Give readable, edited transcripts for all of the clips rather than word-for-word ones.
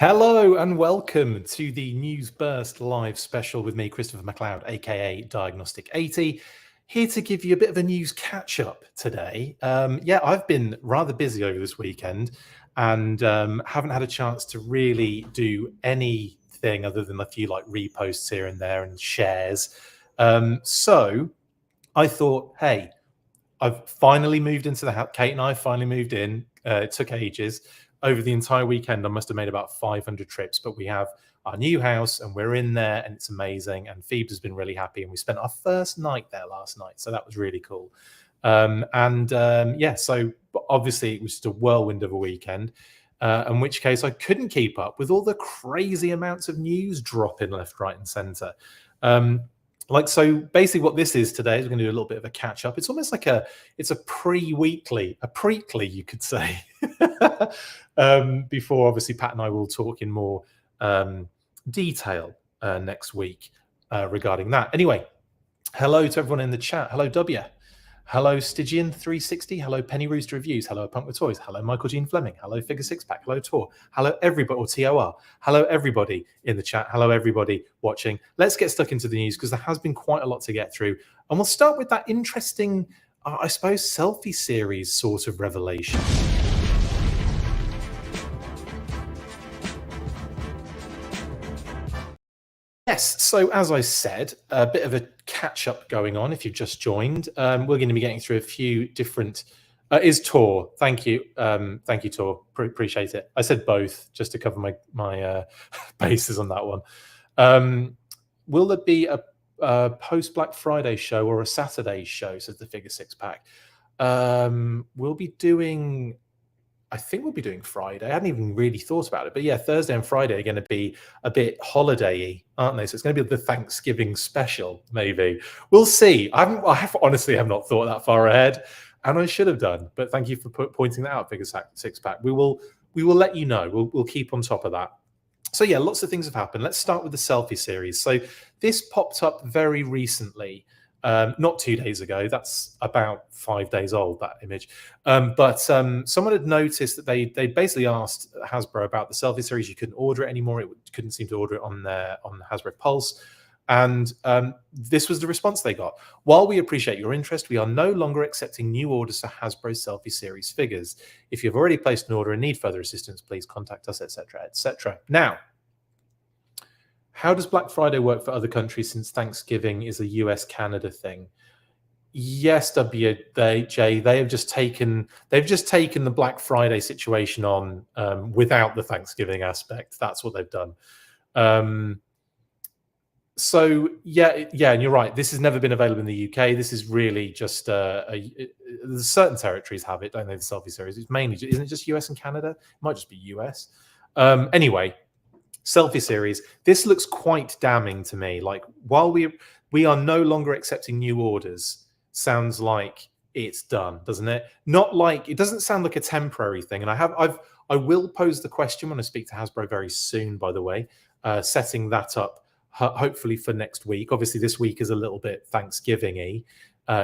Hello and welcome to the News Burst live special with me, Christopher McLeod AKA Diagnostic 80, here to give you a bit of a news catch up today. I've been rather busy over this weekend and haven't had a chance to really do anything other than a few like reposts here and there and shares. So I thought, hey, I've finally moved into the house. Kate and I finally moved in. It took ages. Over the entire weekend, I must have made about 500 trips, but we have our new house and we're in there and it's amazing. And Phoebe has been really happy. And we spent our first night there last night. So that was really cool. So obviously it was just a whirlwind of a weekend, in which case I couldn't keep up with all the crazy amounts of news dropping left, right, and center. So basically what this is today is we're going to do a little bit of a catch up. It's almost like it's a pre-weekly, you could say, before obviously Pat and I will talk in more detail next week regarding that. Anyway, hello to everyone in the chat. Hello, W. Hello, Stygian360. Hello, Penny Rooster Reviews. Hello, Punk with Toys. Hello, Michael Jean Fleming. Hello, Figure Six Pack. Hello, Tor. Hello, everybody, or TOR. Hello, everybody in the chat. Hello, everybody watching. Let's get stuck into the news because there has been quite a lot to get through. And we'll start with that interesting, I suppose, Selfie Series sort of revelation. Yes, so as I said, a bit of a catch-up going on if you've just joined. We're going to be getting through a few different... is Tor. Thank you. Thank you, Tor. Appreciate it. I said both just to cover my bases on that one. Will there be a post-Black Friday show or a Saturday show, says the Figure Six Pack? We'll be doing... I think we'll be doing Friday. I hadn't even really thought about it. But yeah, Thursday and Friday are going to be a bit holiday-y, aren't they? So it's going to be the Thanksgiving special, maybe. We'll see. I honestly have not thought that far ahead, and I should have done. But thank you for pointing that out, Figure Six Pack. We will let you know. We'll keep on top of that. So yeah, lots of things have happened. Let's start with the Selfie Series. So this popped up very recently. Not 2 days ago. That's about 5 days old, that image. But someone had noticed that they basically asked Hasbro about the Selfie Series. You couldn't order it anymore. It couldn't seem to order it on Hasbro Pulse. And this was the response they got. While we appreciate your interest, we are no longer accepting new orders for Hasbro Selfie Series figures. If you've already placed an order and need further assistance, please contact us, etc., etc. Now, how does Black Friday work for other countries since Thanksgiving is a US-Canada thing? Yes, WJ, they have just taken the Black Friday situation on without the Thanksgiving aspect. That's what they've done. So yeah, and you're right. This has never been available in the UK. This is really just certain territories have it, don't they? The Selfie Series. It's mainly, isn't it just US and Canada? It might just be US. Anyway. Selfie Series. This looks quite damning to me. Like, while we are no longer accepting new orders, sounds like it's done, doesn't it? Not like, it doesn't sound like a temporary thing. And I will pose the question when I speak to Hasbro very soon, by the way, setting that up hopefully for next week. Obviously, this week is a little bit Thanksgiving-y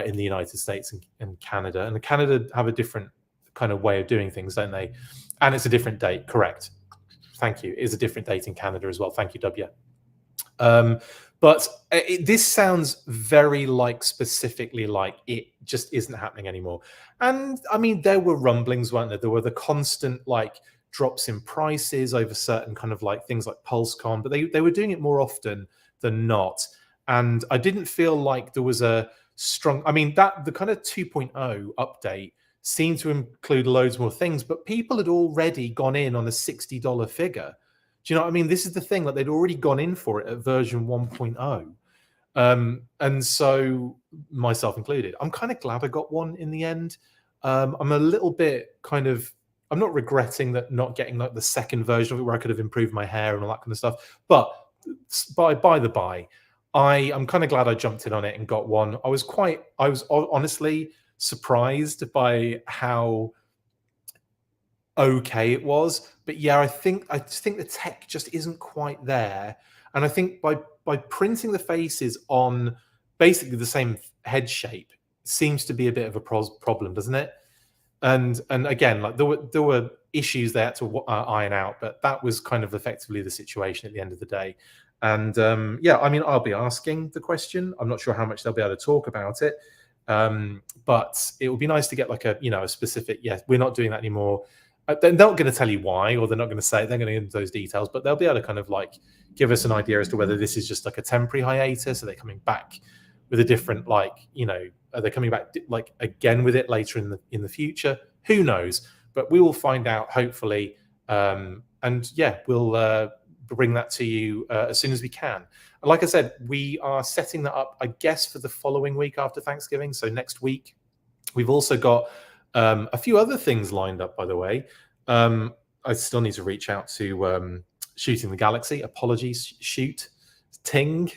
in the United States and Canada. And Canada have a different kind of way of doing things, don't they? And it's a different date, correct. Thank you. It is a different date in Canada as well. Thank you, W. But this sounds very specifically like it just isn't happening anymore. And I mean, there were rumblings, weren't there? There were the constant drops in prices over certain kind of things like PulseCon, but they were doing it more often than not. And I didn't feel like there was a strong, I mean, the kind of 2.0 update seemed to include loads more things, but people had already gone in on a $60 figure. Do you know what I mean? This is the thing, they'd already gone in for it at version 1.0. And so, myself included, I'm kind of glad I got one in the end. I'm a little bit I'm not regretting that not getting the second version of it where I could have improved my hair and all that kind of stuff. But by the by, I'm kind of glad I jumped in on it and got one. I was honestly surprised by how okay it was, but yeah, I just think the tech just isn't quite there. And I think by printing the faces on basically the same head shape seems to be a bit of a problem, doesn't it? And again, there were issues they had to iron out, but that was kind of effectively the situation at the end of the day. And yeah, I mean, I'll be asking the question. I'm not sure how much they'll be able to talk about it, but it would be nice to get like a a specific. Yeah, we're not doing that anymore. They're not going to tell you why, or they're not going to say they're going to get into those details, but they'll be able to kind of like give us an idea as to whether this is just like a temporary hiatus. Are they coming back with a different are they coming back like again with it later in the future? Who knows? But we will find out hopefully, and yeah, we'll bring that to you as soon as we can. Like I said, we are setting that up, I guess, for the following week after Thanksgiving. So next week, we've also got a few other things lined up. By the way, I still need to reach out to Shooting the Galaxy. Apologies, Shoot Ting.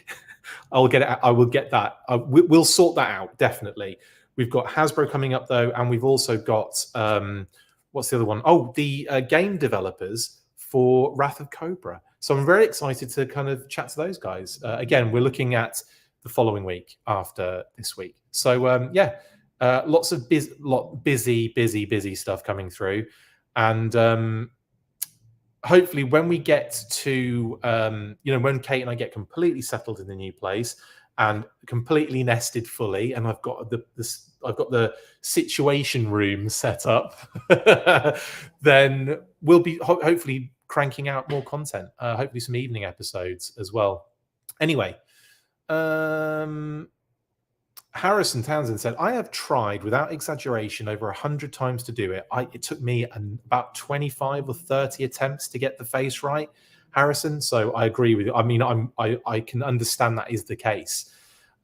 I will get that. We'll sort that out definitely. We've got Hasbro coming up though, and we've also got what's the other one? Oh, the game developers for Wrath of Cobra. So I'm very excited to kind of chat to those guys. Again, we're looking at the following week after this week. So yeah, lots of busy stuff coming through, and hopefully when we get to when Kate and I get completely settled in the new place and completely nested fully, and I've got the situation room set up, then we'll be hopefully cranking out more content, hopefully some evening episodes as well. Anyway, Harrison Townsend said, I have tried without exaggeration over 100 times to do it. It took me about 25 or 30 attempts to get the face right, Harrison. So I agree with you. I mean, I can understand that is the case.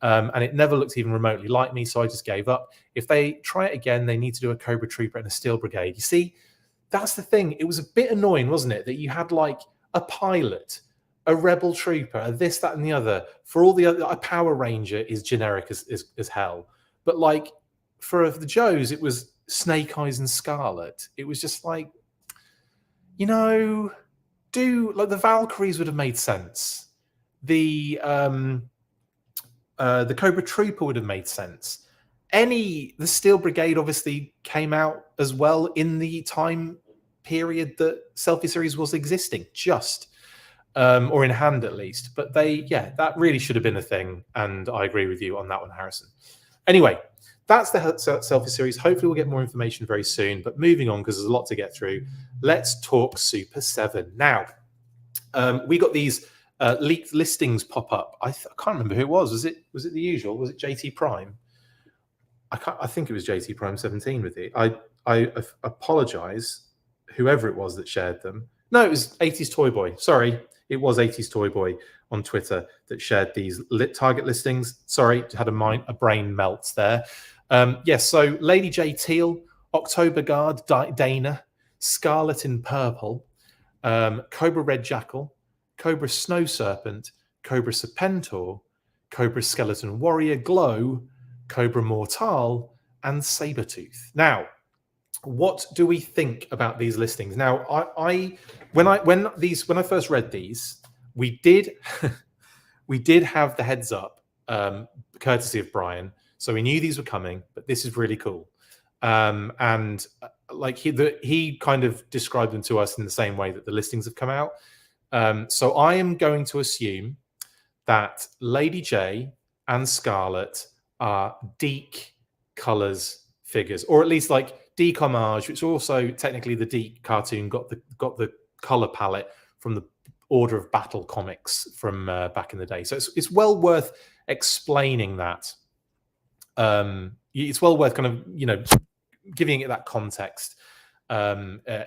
And it never looked even remotely like me, so I just gave up. If they try it again, they need to do a Cobra Trooper and a Steel Brigade. You see, that's the thing. It was a bit annoying, wasn't it, that you had like a pilot, a Rebel Trooper, a this, that, and the other. For all the other, a Power Ranger is generic as hell. But like for the Joes, it was Snake Eyes and Scarlet. It was just like, like the Valkyries would have made sense. The Cobra Trooper would have made sense. The Steel Brigade obviously came out as well in the time period that Selfie Series was existing, or in hand at least. But that really should have been a thing, and I agree with you on that one, Harrison. Anyway, that's the Selfie Series. Hopefully we'll get more information very soon. But moving on, because there's a lot to get through, let's talk Super7. Now, we got these leaked listings pop up. I can't remember who it was. Was it the usual? Was it JT Prime? I think it was JT Prime 17 with it. I apologize, whoever it was that shared them. No, it was 80s Toy Boy. Sorry, it was 80s Toy Boy on Twitter that shared these target listings. Sorry, had a brain melt there. Yes, so Lady J Teal, October Guard Dana, Scarlet in Purple, Cobra Red Jackal, Cobra Snow Serpent, Cobra Serpentor, Cobra Skeleton Warrior Glow, Cobra Mortal, and Sabertooth. Now, what do we think about these listings? Now, when I first read these, we did have the heads up, courtesy of Brian, so we knew these were coming. But this is really cool, and like he kind of described them to us in the same way that the listings have come out. So I am going to assume that Lady J and Scarlet are Deke Colors figures, or at least like Deke Homage, which also technically the Deke cartoon got the color palette from the Order of Battle comics from back in the day. So it's well worth explaining that. It's well worth kind of giving it that context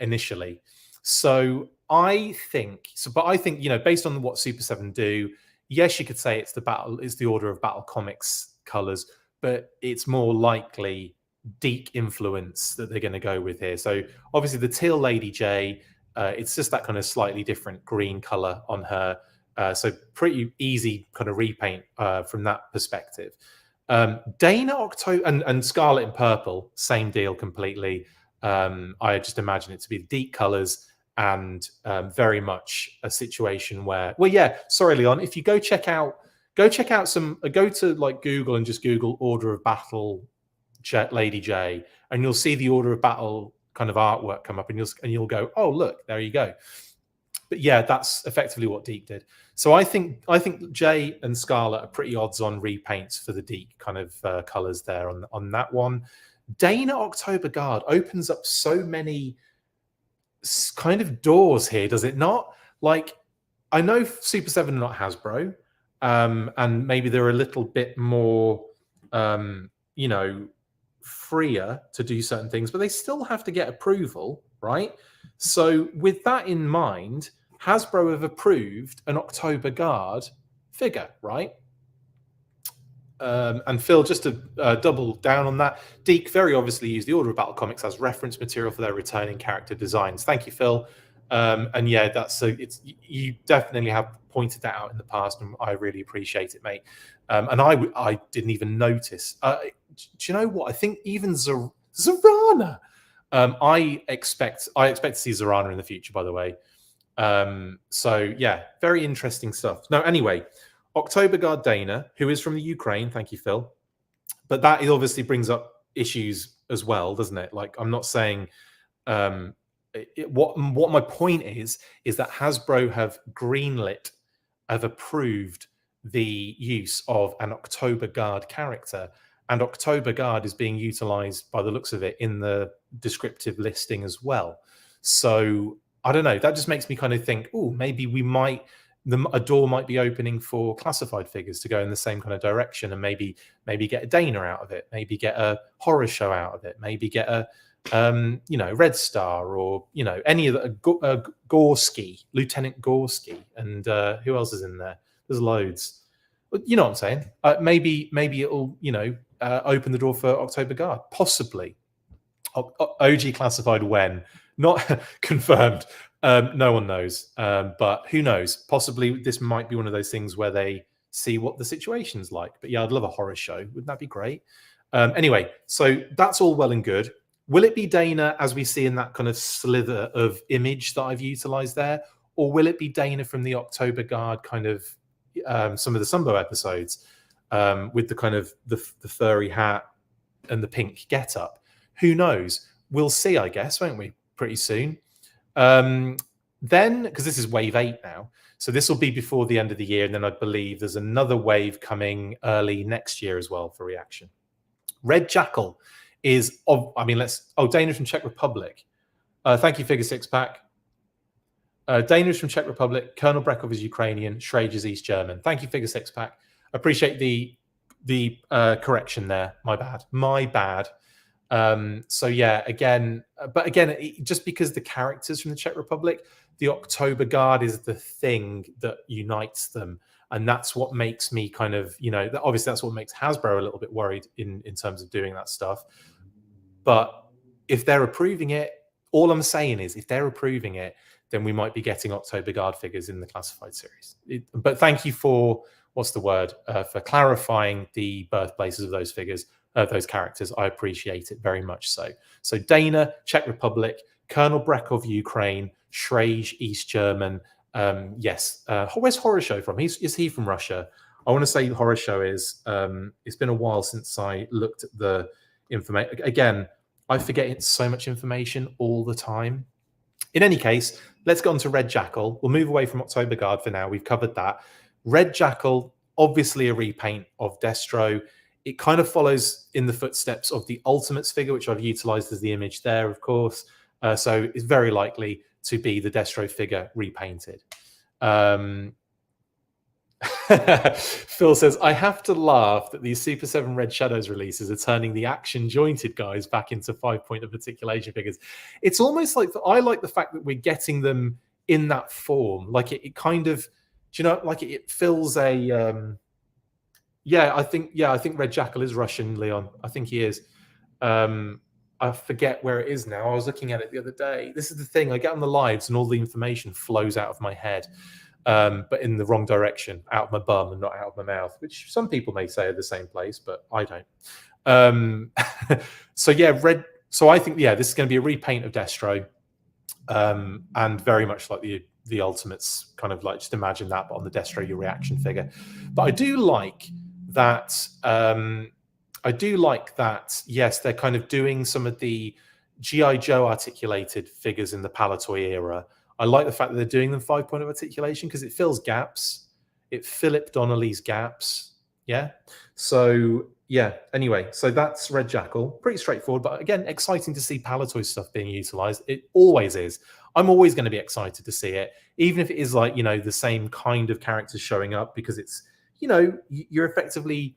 initially. So I think based on what Super7 do, yes, you could say it's the Order of Battle comics colors, but it's more likely Deke influence that they're going to go with here. So obviously the teal Lady J, it's just that kind of slightly different green color on her. So pretty easy kind of repaint from that perspective. Dana October and Scarlet in Purple, same deal completely. I just imagine it to be the Deke colors, and very much a situation where, well, yeah, sorry, Leon, if you go to like Google and just Google Order of Battle Lady J, and you'll see the Order of Battle kind of artwork come up, and you'll go, oh look, there you go. But yeah, that's effectively what Deke did. So I think Jay and Scarlet are pretty odds-on repaints for the Deke kind of colors there on that one. Dana October Guard opens up so many kind of doors here, does it not? Like, I know Super7 are not Hasbro, and maybe they're a little bit more, you know, freer to do certain things, but they still have to get approval, right? So with that in mind, Hasbro have approved an October Guard figure, right? And Phil, just to double down on that, Deke very obviously used the Order of Battle comics as reference material for their returning character designs. Thank you, Phil. And yeah, you definitely have pointed that out in the past, and I really appreciate it, mate. And I didn't even notice. Do you know what? I think even Zorana. I expect to see Zorana in the future, by the way. So yeah, very interesting stuff. No, anyway, October Guard Dana, who is from the Ukraine. Thank you, Phil. But that obviously brings up issues as well, doesn't it? Like, I'm not saying what my point is that Hasbro have approved the use of an October Guard character, and October Guard is being utilized by the looks of it in the descriptive listing as well. So I don't know, that just makes me kind of think, oh, maybe a door might be opening for classified figures to go in the same kind of direction, and maybe get a Dana out of it, maybe get a horror show out of it, maybe get a you know, Red Star, or you know, any of the Gorski, Lieutenant Gorski, and who else is in there? There's loads. You know what I'm saying? Maybe it'll, you know, open the door for October Guard, possibly. OG classified when? Not confirmed. No one knows. But who knows? Possibly this might be one of those things where they see what the situation's like. But yeah, I'd love a horror show. Wouldn't that be great? Anyway, so that's all well and good. Will it be Dana as we see in that kind of slither of image that I've utilized there? Or will it be Dana from the October Guard kind of some of the Sumbo episodes with the kind of the furry hat and the pink getup? Who knows? We'll see, I guess, won't we? Pretty soon. Then, because this is wave 8 now, so this will be before the end of the year, and then I believe there's another wave coming early next year as well for reaction. Red Jackal is Dana from Czech Republic. Thank you, Figure Six Pack. Dana is from Czech Republic. Colonel Brekov is Ukrainian. Schrage is East German. Thank you, Figure Six Pack. Appreciate the correction there. My bad. So yeah, again, just because the characters from the Czech Republic, the October Guard is the thing that unites them, and that's what makes me kind of, you know, obviously that's what makes Hasbro a little bit worried in terms of doing that stuff. But if they're approving it, all I'm saying is if they're approving it, then we might be getting October Guard figures in the classified series. But thank you for for clarifying the birthplaces of those figures. Those characters. I appreciate it very much so. So Dana, Czech Republic, Colonel Brekov, Ukraine, Schrage, East German. Yes. Where's Horror Show from? Is he from Russia? I want to say Horror Show is. It's been a while since I looked at the information. Again, I forget so much information all the time. In any case, let's go on to Red Jackal. We'll move away from October Guard for now. We've covered that. Red Jackal, obviously a repaint of Destro. It kind of follows in the footsteps of the Ultimates figure, which I've utilized as the image there, of course. So it's very likely to be the Destro figure repainted. Phil says, I have to laugh that these Super7 Red Shadows releases are turning the action jointed guys back into 5-point of articulation figures. It's almost like, I like the fact that we're getting them in that form. Like it kind of, do you know, like it fills a... I think Red Jackal is Russian, Leon. I think he is. I forget where it is now. I was looking at it the other day. This is the thing. I get on the lives and all the information flows out of my head, but in the wrong direction, out of my bum and not out of my mouth, which some people may say are the same place, but I don't. So I think, this is going to be a repaint of Destro, and very much like the Ultimates, kind of like, just imagine that, but on the Destro, your reaction figure. But I do like that. Yes, they're kind of doing some of the G.I. Joe articulated figures in the Palatoy era. I like the fact that they're doing them 5-point articulation because it fills gaps. It Philip Donnelly's gaps. Yeah. So yeah. Anyway, so that's Red Jackal. Pretty straightforward, but again, exciting to see Palatoy stuff being utilized. It always is. I'm always going to be excited to see it, even if it is like, you know, the same kind of characters showing up, because it's, you know, you're effectively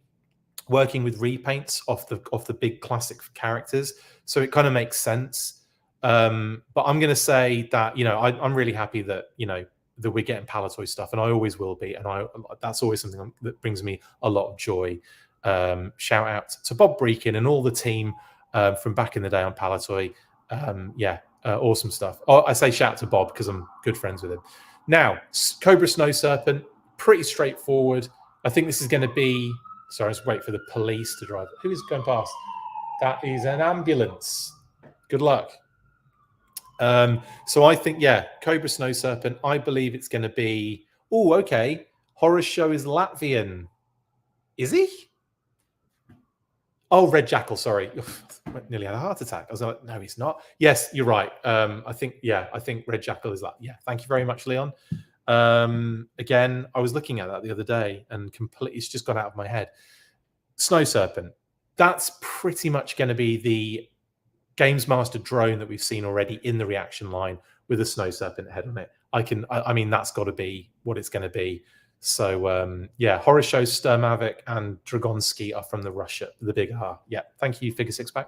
working with repaints off the big classic characters, so it kind of makes sense. But I'm going to say that, you know, I'm really happy that, you know, that we're getting Palatoy stuff, and I always will be, and that's always something that brings me a lot of joy. Shout out to Bob Breakin and all the team from back in the day on Palatoy. Yeah, awesome stuff. Oh, I say shout out to Bob because I'm good friends with him. Now, Cobra Snow Serpent, pretty straightforward. I think this is going to be. Sorry, let's wait for the police to drive. Who is going past? That is an ambulance. Good luck. So I think, yeah, Cobra Snow Serpent. I believe it's going to be. Oh, okay. Horror Show is Latvian. Is he? Oh, Red Jackal. Sorry, nearly had a heart attack. I was like, no, he's not. Yes, you're right. I think Red Jackal is that. Yeah, thank you very much, Leon. Again, I was looking at that the other day and completely, it's just gone out of my head. Snow Serpent. That's pretty much going to be the Games Master drone that we've seen already in the reaction line with a Snow Serpent head on it. I mean, that's got to be what it's going to be. So yeah, Horror Show, Sturmavik, and Dragonsky are from the Russia, the big R. Yeah, thank you, Figure Six Pack.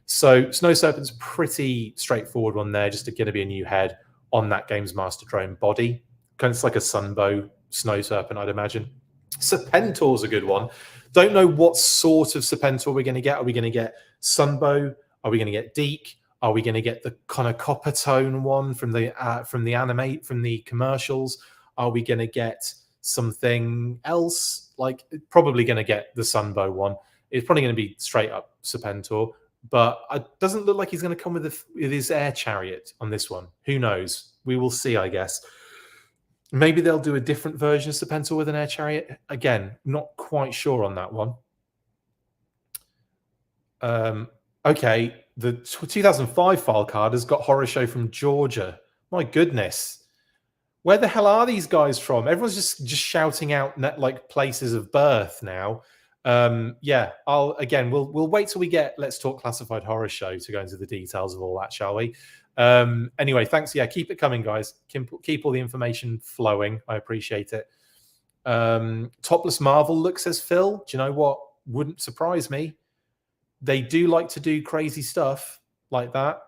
So Snow Serpent's pretty straightforward one there, just going to be a new head on that Games Master drone body. Kind of like a Sunbow Snow Serpent, I'd imagine. Serpentor's a good one. Don't know what sort of Serpentor we're going to get. Are we going to get Sunbow? Are we going to get Deke? Are we going to get the kind of copper tone one from the anime, from the commercials? Are we going to get something else? Like, probably going to get the Sunbow one. It's probably going to be straight up Serpentor, but it doesn't look like he's going to come with his air chariot on this one. Who knows? We will see, I guess. Maybe they'll do a different version of Serpentor with an air chariot. Again, not quite sure on that one. Okay, the 2005 file card has got Horror Show from Georgia. My goodness. Where the hell are these guys from? Everyone's just shouting out like places of birth now. Yeah, we'll wait till we get Let's Talk Classified Horror Show to go into the details of all that, shall we? Anyway, thanks. Yeah, keep it coming, guys. Keep all the information flowing. I appreciate it. Topless Marvel look, says Phil. Do you know what? Wouldn't surprise me. They do like to do crazy stuff like that.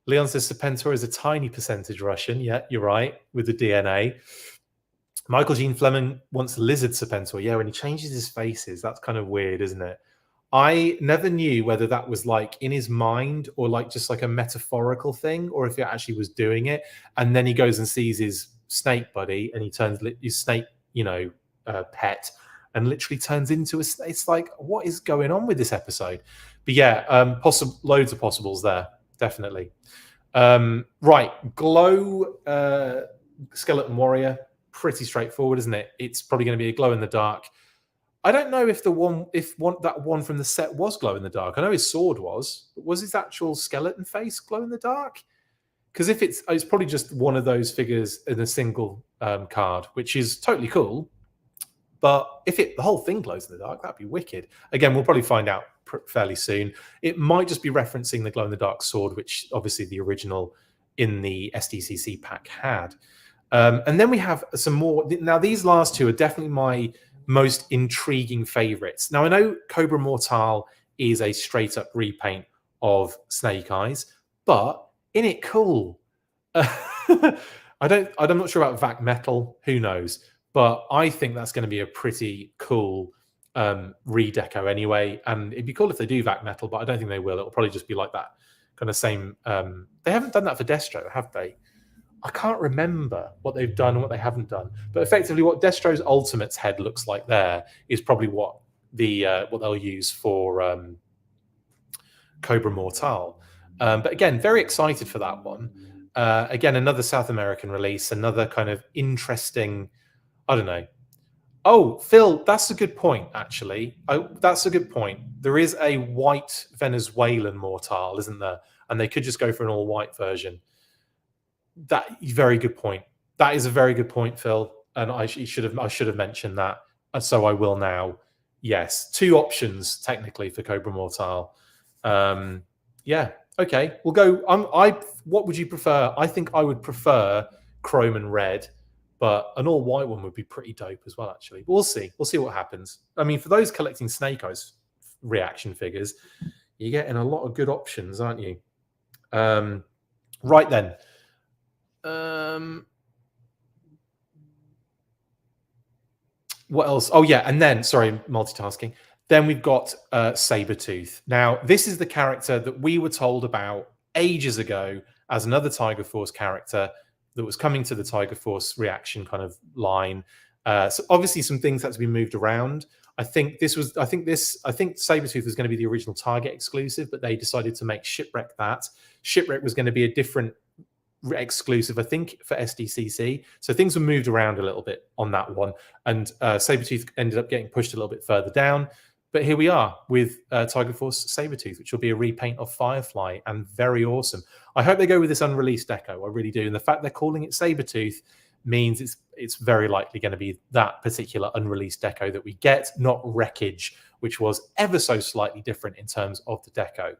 Leon says Serpentor is a tiny percentage Russian. Yeah, you're right, with the DNA. Michael Jean Fleming wants Lizard Serpentor. Yeah, when he changes his faces, that's kind of weird, isn't it? I never knew whether that was like in his mind or like just like a metaphorical thing, or if it actually was doing it. And then he goes and sees his snake buddy, and he turns his snake, pet, and literally turns into a. It's like, what is going on with this episode? But yeah, loads of possibles there, definitely. Right, Glow Skeleton Warrior, pretty straightforward, isn't it? It's probably going to be a glow in the dark. I don't know if that one from the set was glow in the dark. I know his sword was, but was his actual skeleton face glow in the dark? Because if it's probably just one of those figures in a single card, which is totally cool. But if the whole thing glows in the dark, that'd be wicked. Again, we'll probably find out fairly soon. It might just be referencing the glow in the dark sword, which obviously the original in the SDCC pack had. And then we have some more. Now, these last two are definitely my most intriguing favorites. Now, I know Cobra Mortal is a straight up repaint of Snake Eyes, but in it cool. I'm not sure about Vac Metal. Who knows? But I think that's going to be a pretty cool redeco anyway. And it'd be cool if they do Vac Metal, but I don't think they will. It'll probably just be like that kind of same. They haven't done that for Destro, have they? I can't remember what they've done and what they haven't done. But effectively, what Destro's Ultimate's head looks like there is probably what they'll use for Cobra Mortal. But again, very excited for that one. Again, another South American release, another kind of interesting. I don't know. Oh, Phil, that's a good point, actually. Oh, that's a good point. There is a white Venezuelan Mortal, isn't there? And they could just go for an all-white version. That very good point. That is a very good point, Phil. And I should have mentioned that. And so I will now. Yes, two options technically for Cobra Mortal. Yeah. Okay. We'll go. I. What would you prefer? I think I would prefer chrome and red, but an all white one would be pretty dope as well. Actually, we'll see. We'll see what happens. I mean, for those collecting Snake Eyes reaction figures, you're getting a lot of good options, aren't you? Right then. What else? Oh yeah, and then sorry, multitasking. Then we've got Sabertooth. Now, this is the character that we were told about ages ago as another Tiger Force character that was coming to the Tiger Force reaction kind of line. So obviously, some things had to be moved around. I think Sabertooth was going to be the original Target exclusive, but they decided to make Shipwreck that. Shipwreck was going to be a different exclusive, I think, for SDCC. So things were moved around a little bit on that one, and Sabertooth ended up getting pushed a little bit further down. But here we are with Tiger Force Sabertooth, which will be a repaint of Firefly, and very awesome. I hope they go with this unreleased deco. I really do. And the fact they're calling it Sabertooth means it's very likely going to be that particular unreleased deco that we get, not Wreckage, which was ever so slightly different in terms of the deco.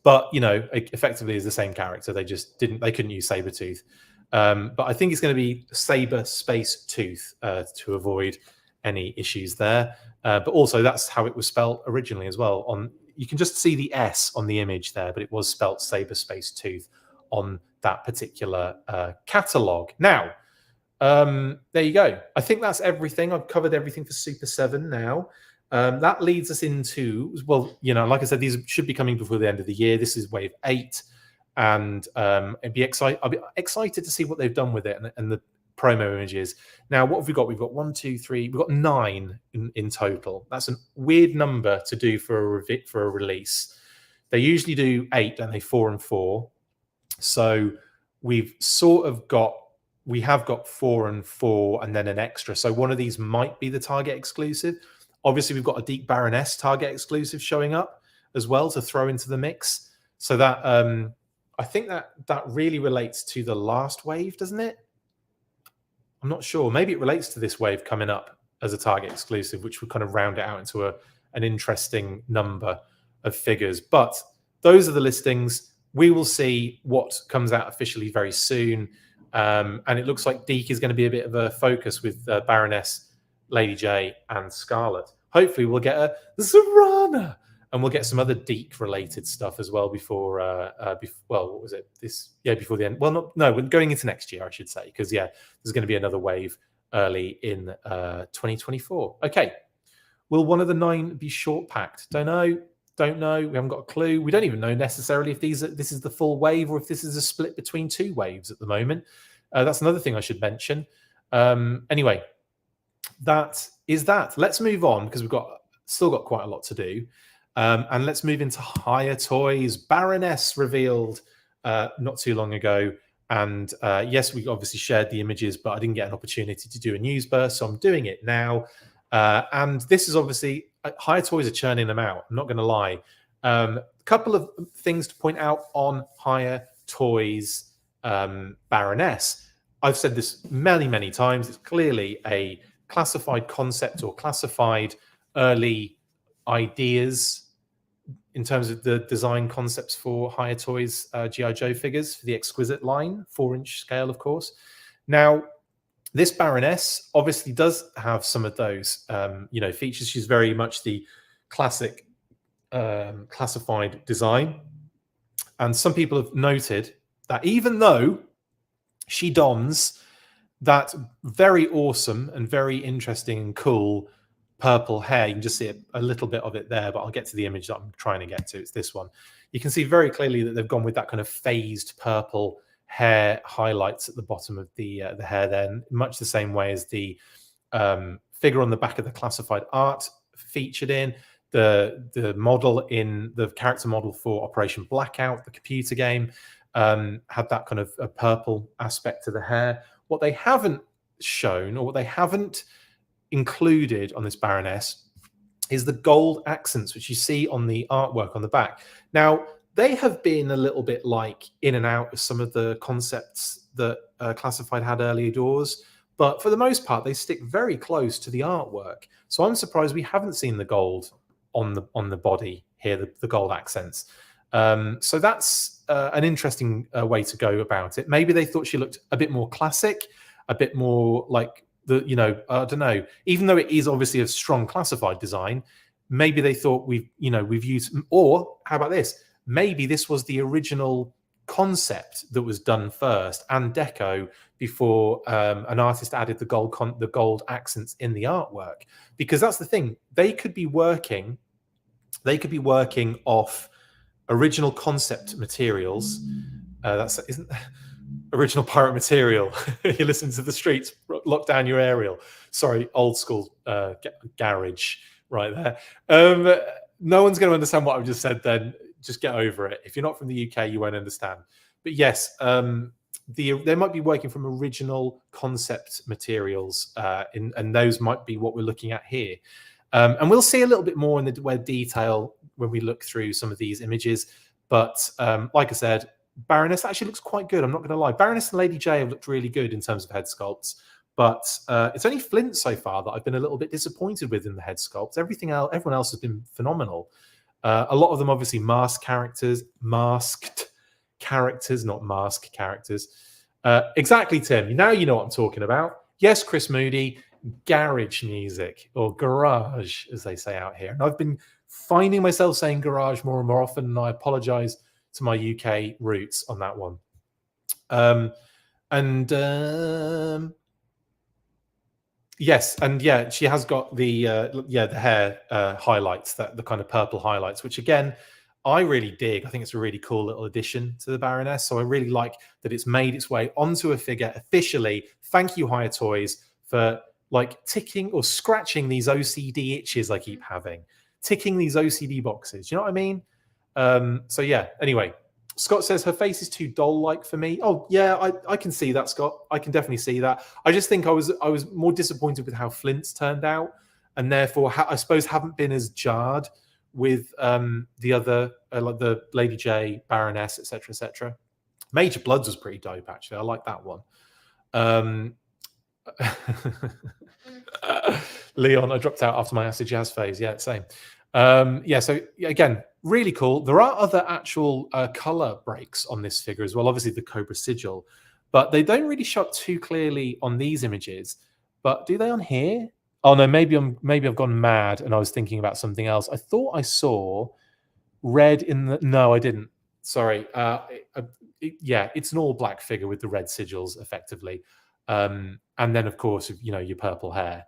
But effectively is the same character. They couldn't use Sabertooth. But I think it's going to be Saber Space Tooth to avoid any issues there. But also that's how it was spelled originally as well. You can just see the S on the image there, but it was spelled Saber Space Tooth on that particular catalog. Now, there you go. I think that's everything. I've covered everything for Super 7 now. That leads us into, well, like I said, these should be coming before the end of the year. This is Wave 8, and I'll be excited to see what they've done with it and the promo images. Now, what have we got? We've got 1, 2, 3. We've got 9 in total. That's a weird number to do for a release. They usually do 8, and they 4 and 4. So we have got 4 and 4, and then an extra. So one of these might be the Target exclusive. Obviously, we've got a Deep Baroness Target exclusive showing up as well to throw into the mix. So that I think that really relates to the last wave, doesn't it? I'm not sure. Maybe it relates to this wave coming up as a Target exclusive, which would kind of round it out into an interesting number of figures. But those are the listings. We will see what comes out officially very soon. And it looks like Deke is going to be a bit of a focus with Baroness, Lady J, and Scarlet. Hopefully, we'll get a Zorana, and we'll get some other Deke-related stuff as well before. What was it? Before the end. Well, we're going into next year, I should say, because there's going to be another wave early in 2024. Okay, will one of the 9 be short packed? Don't know. We haven't got a clue. We don't even know necessarily if this is the full wave or if this is a split between 2 waves at the moment. That's another thing I should mention. Anyway. That is that. Let's move on because we've still got quite a lot to do. And let's move into HIYA Toys. Baroness revealed not too long ago. And yes, we obviously shared the images, but I didn't get an opportunity to do a news burst, so I'm doing it now. And this is obviously, HIYA Toys are churning them out. I'm not going to lie. A couple of things to point out on HIYA Toys Baroness. I've said this many, many times. It's clearly a classified concept or classified early ideas in terms of the design concepts for HIYA Toys G.I. Joe figures for the Exquisite line, 4-inch scale, of course. Now, this Baroness obviously does have some of those, features. She's very much the classic classified design. And some people have noted that even though she dons that very awesome and very interesting and cool purple hair. You can just see a little bit of it there, but I'll get to the image that I'm trying to get to. It's this one. You can see very clearly that they've gone with that kind of phased purple hair highlights at the bottom of the hair there, much the same way as the figure on the back of the classified art featured in. The model in the character model for Operation Blackout, the computer game, had that kind of a purple aspect to the hair. What they haven't shown, or what they haven't included on this Baroness is the gold accents, which you see on the artwork on the back. Now, they have been a little bit like in and out of some of the concepts that Classified had earlier doors, but for the most part, they stick very close to the artwork. So I'm surprised we haven't seen the gold on the body here, the gold accents. So that's an interesting way to go about it. Maybe they thought she looked a bit more classic, a bit more like I don't know. Even though it is obviously a strong Classified design, maybe they thought we've used. Or how about this? Maybe this was the original concept that was done first and deco before an artist added the gold accents in the artwork. Because that's the thing. They could be working off original concept materials. That's isn't original pirate material. You listen to the streets, lock down your aerial. Sorry, old school garage right there. No one's going to understand what I've just said then. Just get over it. If you're not from the UK, you won't understand. But yes, they might be working from original concept materials, and those might be what we're looking at here. And we'll see a little bit more in the detail when we look through some of these images. But like I said, Baroness actually looks quite good. I'm not going to lie. Baroness and Lady J have looked really good in terms of head sculpts. But it's only Flint so far that I've been a little bit disappointed with in the head sculpts. Everyone else has been phenomenal. A lot of them obviously masked characters, not mask characters. Exactly, Tim. Now you know what I'm talking about. Yes, Chris Moody, garage music, or garage, as they say out here. And I've been finding myself saying garage more and more often, and I apologize to my UK roots on that one. Yes, and yeah, she has got the hair highlights, the kind of purple highlights, which again, I really dig. I think it's a really cool little addition to the Baroness. So I really like that it's made its way onto a figure officially. Thank you, HIYA Toys, for like ticking or scratching these OCD itches I keep having, ticking these OCD boxes. You know what I mean? So yeah, anyway, Scott says her face is too doll-like for me. Oh yeah, I can see that, Scott. I can definitely see that. I just think I was more disappointed with how Flint's turned out, and therefore I suppose haven't been as jarred with the other like the Lady J, Baroness, etc., etc. Major Bloods was pretty dope actually. I like that one. Leon, I dropped out after my acid jazz phase. Yeah, same. Yeah, so again, really cool. There are other actual color breaks on this figure as well. Obviously, the Cobra sigil, but they don't really show up too clearly on these images. But do they on here? Oh no, maybe I've gone mad and I was thinking about something else. I thought I saw red in the. No, I didn't. Sorry. Yeah, it's an all black figure with the red sigils, effectively, and then of course your purple hair.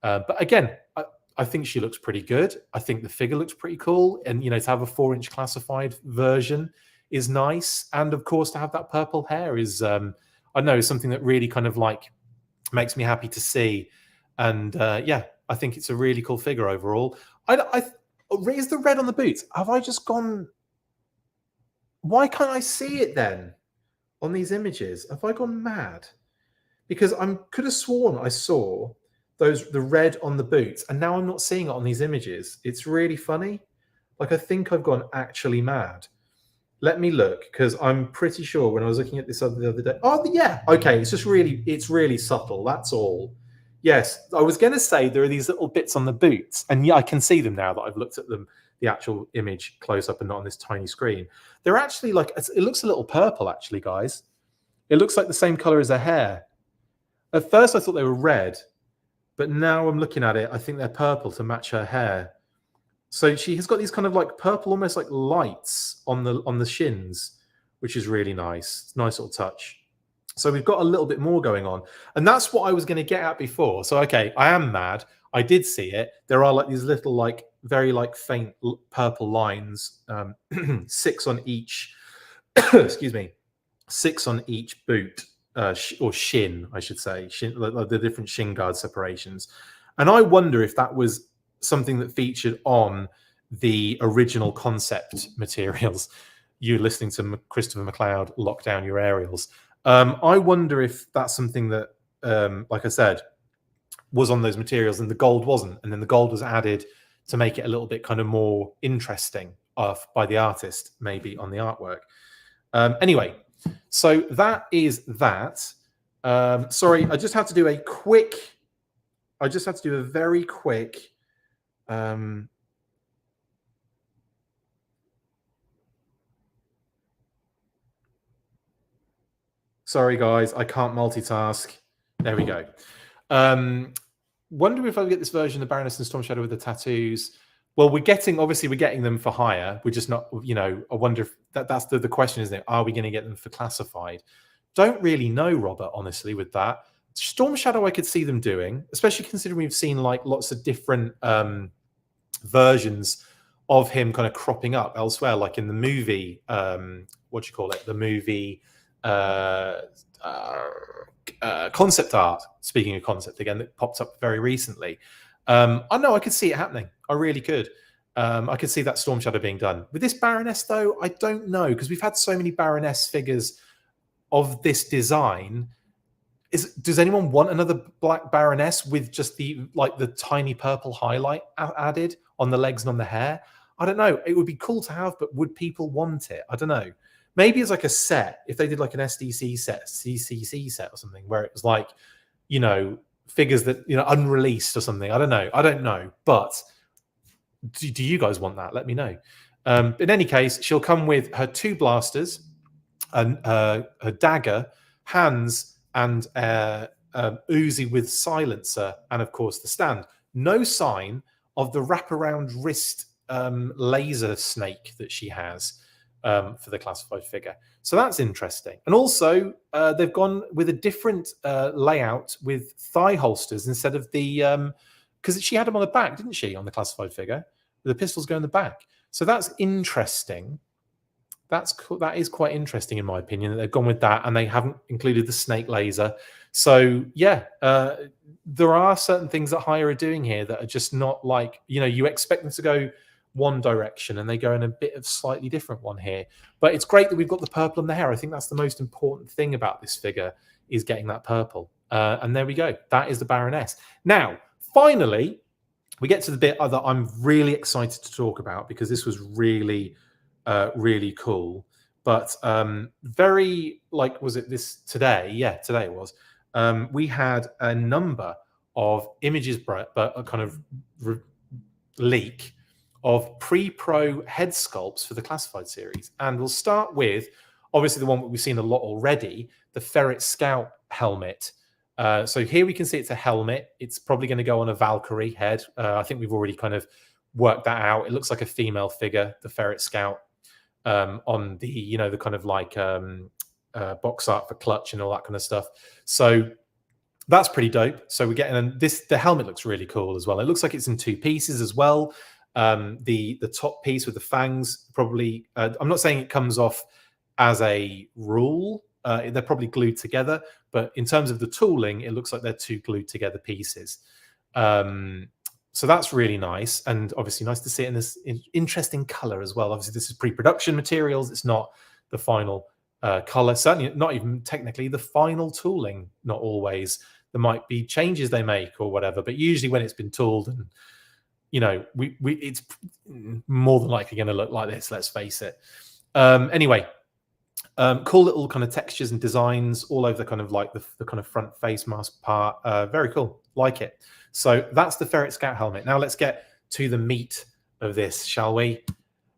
But again, I think she looks pretty good. I think the figure looks pretty cool. And, to have a 4-inch Classified version is nice. And of course, to have that purple hair is, I don't know, something that really kind of like makes me happy to see. And yeah, I think it's a really cool figure overall. Is the red on the boots? Have I just gone? Why can't I see it then on these images? Have I gone mad? Because I could have sworn I saw the red on the boots, and now I'm not seeing it on these images. It's really funny. Like, I think I've gone actually mad. Let me look, because I'm pretty sure when I was looking at this the other day. Oh yeah, okay. It's really subtle. That's all. Yes, I was going to say there are these little bits on the boots, and yeah, I can see them now that I've looked at them, the actual image close up and not on this tiny screen. They're actually like, it looks a little purple actually, guys. It looks like the same color as her hair. At first I thought they were red, but now I'm looking at it, I think they're purple to match her hair. So she has got these kind of like purple, almost like lights on the shins, which is really nice. It's a nice little touch. So we've got a little bit more going on. And that's what I was going to get at before. So, okay, I am mad. I did see it. There are like these little, like very like faint purple lines, 6 on each, excuse me, 6 on each boot. Or shin, I should say, the different shin guard separations. And I wonder if that was something that featured on the original concept materials. You're listening to Christopher McLeod, Lock Down Your Aerials. I wonder if that's something that, like I said, was on those materials and the gold wasn't, and then the gold was added to make it a little bit kind of more interesting by the artist, maybe on the artwork. Anyway, so that is that. Sorry, I just had to do a quick. I just had to do a very quick. Sorry, guys, I can't multitask. There we go. Wonder if I get this version of Baroness and Storm Shadow with the tattoos. Well, we're getting them for hire. We're just not, I wonder if that's the question, isn't it? Are we going to get them for classified? Don't really know, Robert, honestly, with that. Storm Shadow, I could see them doing, especially considering we've seen like lots of different versions of him kind of cropping up elsewhere, like in the movie, what do you call it? The movie concept art. Speaking of concept again, that popped up very recently. I know I could see it happening. I really could. I could see that Storm Shadow being done. With this Baroness, though, I don't know, because we've had so many Baroness figures of this design. Does anyone want another black Baroness with just the tiny purple highlight added on the legs and on the hair? I don't know. It would be cool to have, but would people want it? I don't know. Maybe it's like a set. If they did like an SDC set, CCC set or something, where it was like, figures that, unreleased or something. I don't know. But do you guys want that? Let me know. In any case, she'll come with her 2 blasters, and her dagger, hands, and Uzi with silencer, and of course the stand. No sign of the wraparound wrist laser snake that she has for the classified figure. So that's interesting. And also, they've gone with a different layout with thigh holsters instead of the... because she had them on the back, didn't she, on the classified figure? The pistols go in the back. So that's interesting. That is quite interesting, in my opinion, that they've gone with that, and they haven't included the snake laser. So, yeah, there are certain things that HIYA are doing here that are just not like, you expect them to go one direction, and they go in a bit of slightly different one here. But it's great that we've got the purple in the hair. I think that's the most important thing about this figure, is getting that purple. And there we go. That is the Baroness. Now, finally, we get to the bit that I'm really excited to talk about, because this was really... really cool, but very, was it this today? Yeah, today it was. We had a number of images, but a kind of leak of pre-pro head sculpts for the classified series, and we'll start with obviously the one that we've seen a lot already, the Feret Scout helmet. So here we can see it's a helmet. It's probably going to go on a Valkyrie head. I think we've already kind of worked that out. It looks like a female figure, the Feret Scout. On the the kind of like box art for clutch and all that kind of stuff. So that's pretty dope. So we're getting the helmet looks really cool as well. It looks like it's in 2 pieces as well. The top piece with the fangs probably I'm not saying it comes off as a rule. They're probably glued together, but in terms of the tooling, it looks like they're 2 glued together pieces. So that's really nice, and obviously nice to see it in this interesting color as well. Obviously, this is pre-production materials. It's not the final color, certainly not even technically the final tooling, not always. There might be changes they make or whatever, but usually when it's been tooled, and it's more than likely going to look like this, let's face it. Anyway, cool little kind of textures and designs all over the kind of like the kind of front face mask part. Very cool, like it. So that's the Feret Scout helmet. Now let's get to the meat of this, shall we?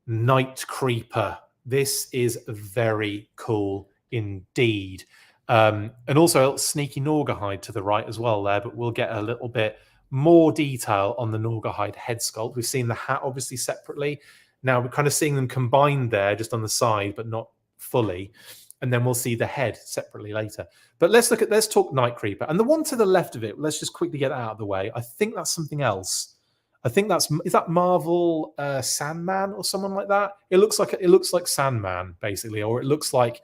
Night Creeper. This is very cool indeed. And also a little sneaky Norah Hide to the right as well there, but we'll get a little bit more detail on the Norah Hide head sculpt. We've seen the hat obviously separately. Now we're kind of seeing them combined there, just on the side, but not fully. And then we'll see the head separately later. But let's talk Night Creeper. And the one to the left of it, let's just quickly get out of the way. I think that's something else. I think is that Marvel Sandman or someone like that? It looks like Sandman, basically, or it looks like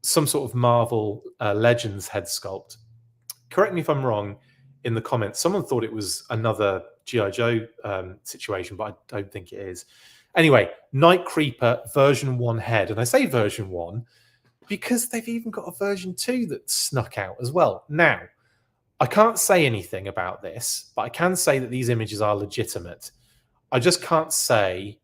some sort of Marvel Legends head sculpt. Correct me if I'm wrong in the comments. Someone thought it was another G.I. Joe situation, but I don't think it is. Anyway, Night Creeper version 1 head. And I say version 1 because they've even got a version 2 that snuck out as well. Now, I can't say anything about this, but I can say that these images are legitimate. I just can't say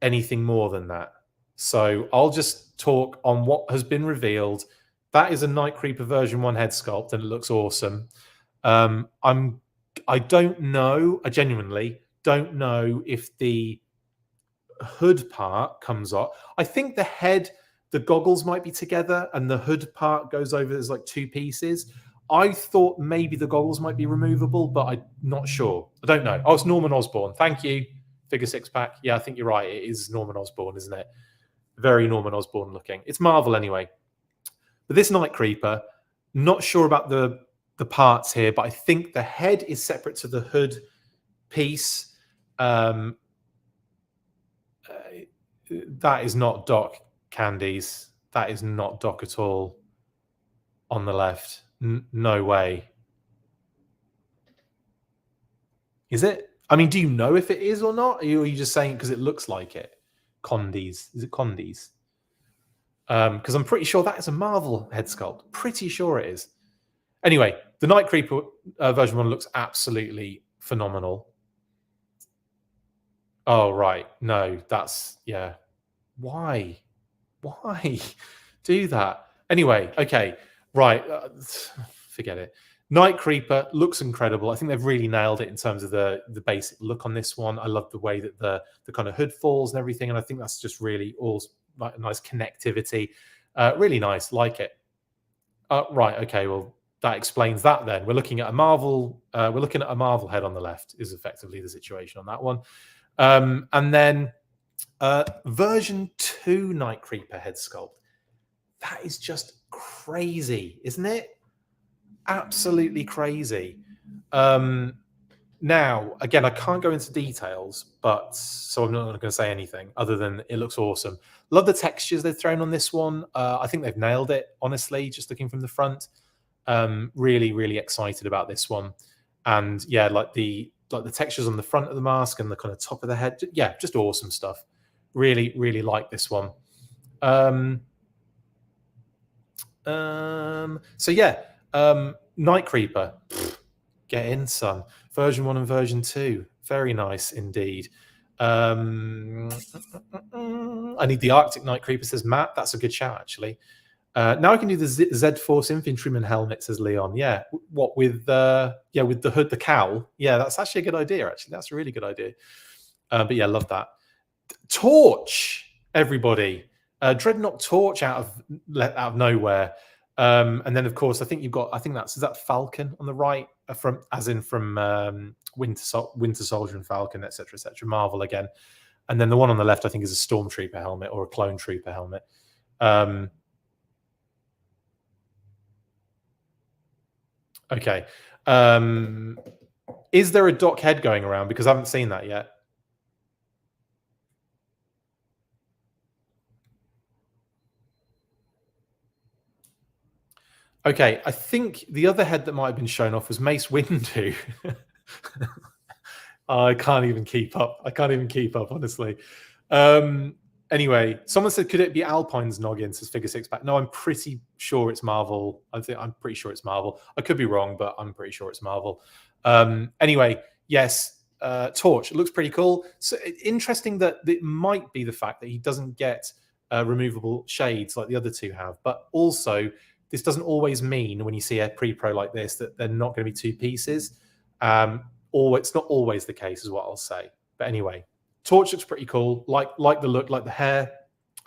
anything more than that. So I'll just talk on what has been revealed. That is a Night Creeper version 1 head sculpt, and it looks awesome. I don't know, I genuinely don't know if the hood part comes off. I think the head, the goggles might be together, and the hood part goes over as like 2 pieces. I thought maybe the goggles might be removable, but I'm not sure. I don't know. Oh, it's Norman Osborn. Thank you. Figure 6-pack. Yeah, I think you're right. It is Norman Osborn, isn't it? Very Norman Osborn looking. It's Marvel anyway. But this Night Creeper, not sure about the parts here, but I think the head is separate to the hood piece. That is not Doc Candies. That is not Doc at all on the left. No way. Is it? I mean, do you know if it is or not? Or are you just saying because it looks like it? Condies. Is it Condies? Because I'm pretty sure that is a Marvel head sculpt. Pretty sure it is. Anyway, the Night Creeper version 1 looks absolutely phenomenal. Oh, right. No, that's, yeah. Why? Why do that? Anyway, okay. Right. Forget it. Night Creeper looks incredible. I think they've really nailed it in terms of the basic look on this one. I love the way that the kind of hood falls and everything. And I think that's just really all like nice connectivity. Really nice. Like it. Right. Okay. Well, that explains that then. We're looking at a Marvel head on the left is effectively the situation on that one. And then version 2 Night Creeper head sculpt. That is just crazy, isn't it? Absolutely crazy. Now, again, I can't go into details, but so I'm not going to say anything other than it looks awesome. Love the textures they've thrown on this one. I think they've nailed it, honestly, just looking from the front. Really, really excited about this one. And yeah, like the textures on the front of the mask and the kind of top of the head. Yeah, just awesome stuff. Really, really like this one. So yeah, Night Creeper. Get in, son. Version 1 and version 2. Very nice indeed. I need the Arctic Night Creeper, says Matt. That's a good shout, actually. Now I can do the Z-Force Infantryman helmet, says Leon. Yeah, what with with the hood, the cowl. Yeah, that's actually a good idea. Actually, that's a really good idea. But yeah, love that. Torch, everybody. Dreadnought Torch out of nowhere. And then of course I think you've got, is that Falcon on the right from Winter Soldier and Falcon, etc., Marvel again. And then the one on the left I think is a Stormtrooper helmet or a Clone Trooper helmet. Okay. Is there a Doc head going around? Because I haven't seen that yet. Okay, I think the other head that might have been shown off was Mace Windu. I can't even keep up. Honestly. Anyway, someone said, could it be Alpine's noggin, says Figure 6-pack? No, I'm pretty sure it's Marvel. I'm pretty sure it's Marvel. I could be wrong, but I'm pretty sure it's Marvel. Anyway, yes, Torch. It looks pretty cool. So interesting that it might be the fact that he doesn't get removable shades like the other two have, but also this doesn't always mean when you see a pre-pro like this that they're not going to be 2 pieces. Or it's not always the case, is what I'll say. But anyway, Torch looks pretty cool. Like the look, like the hair.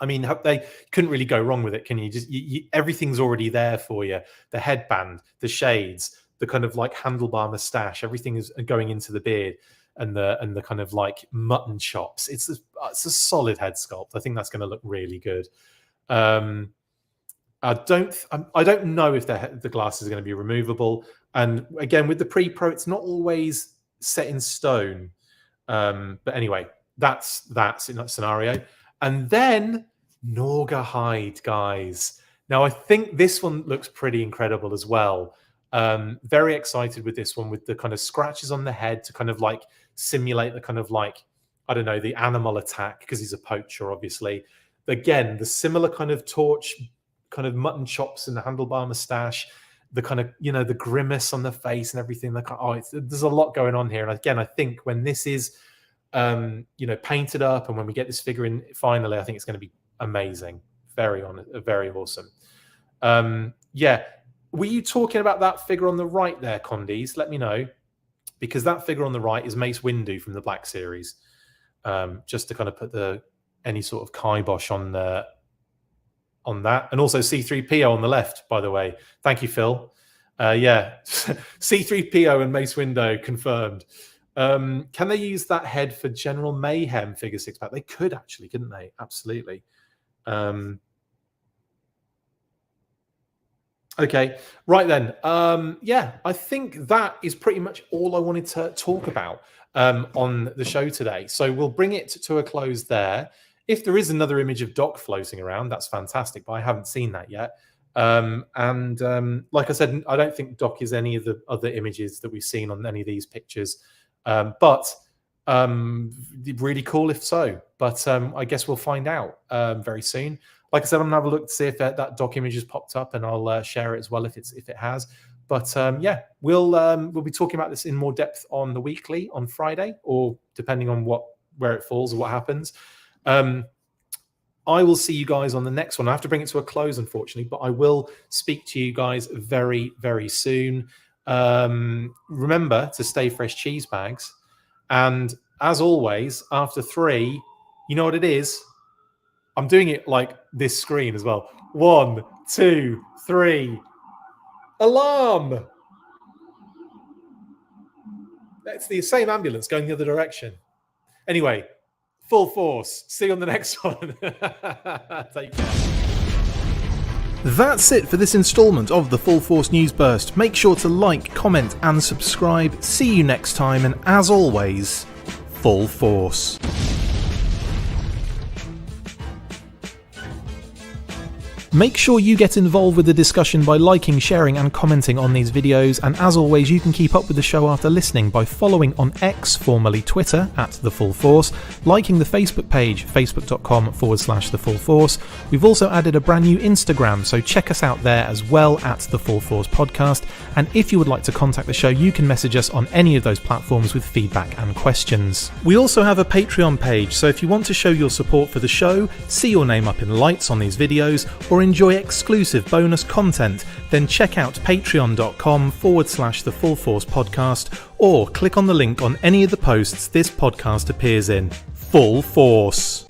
I mean, they couldn't really go wrong with it, can you? Just everything's already there for you. The headband, the shades, the kind of like handlebar mustache. Everything is going into the beard and the kind of like mutton chops. It's a solid head sculpt. I think that's going to look really good. I don't know if the glasses are going to be removable. And again, with the pre-pro, it's not always set in stone. But anyway, that's in that scenario. And then Norah Hide, guys. Now, I think this one looks pretty incredible as well. Very excited with this one, with the kind of scratches on the head to kind of like simulate the kind of like, I don't know, the animal attack, because he's a poacher, obviously. Again, the similar kind of Torch, kind of mutton chops and the handlebar mustache. the kind of, you know, the grimace on the face and everything. Like, there's a lot going on here. And again, I think when this is, you know, painted up and when we get this figure in finally, I think it's going to be amazing. Very awesome. Yeah. Were you talking about that figure on the right there, Condies? Let me know, because that figure on the right is Mace Windu from the Black Series. Just to kind of put any sort of kibosh on that, and also C3PO on the left, by the way. Thank you, Phil. Yeah, C3PO and Mace Windu confirmed. Can they use that head for General Mayhem figure 6-pack? They could actually, couldn't they? Absolutely. Okay, right then. Yeah, I think that is pretty much all I wanted to talk about on the show today. So we'll bring it to a close there. If there is another image of Doc floating around, that's fantastic, but I haven't seen that yet. Like I said, I don't think Doc is any of the other images that we've seen on any of these pictures. But really cool if so. But I guess we'll find out very soon. Like I said, I'm gonna have a look to see if that Doc image has popped up, and I'll share it as well if it has. But yeah, we'll be talking about this in more depth on the weekly on Friday, or depending on where it falls or what happens. I will see you guys on the next one. I have to bring it to a close, unfortunately, but I will speak to you guys very, very soon. Remember to stay fresh, cheese bags. And as always, after 3, you know what it is? I'm doing it like this screen as well. 1, 2, 3. Alarm! That's the same ambulance going the other direction. Anyway, full force. See you on the next one. Take care. That's it for this instalment of the Full Force News Burst. Make sure to like, comment and subscribe. See you next time, and as always, full force. Make sure you get involved with the discussion by liking, sharing and commenting on these videos, and as always you can keep up with the show after listening by following on X, formerly Twitter, @TheFullForce, liking the Facebook page, facebook.com/TheFullForce. We've also added a brand new Instagram, so check us out there as well, @TheFullForce Podcast, and if you would like to contact the show you can message us on any of those platforms with feedback and questions. We also have a Patreon page, so if you want to show your support for the show, see your name up in lights on these videos, or enjoy exclusive bonus content, then check out patreon.com/TheFullForce Podcast, or click on the link on any of the posts this podcast appears in. Full Force.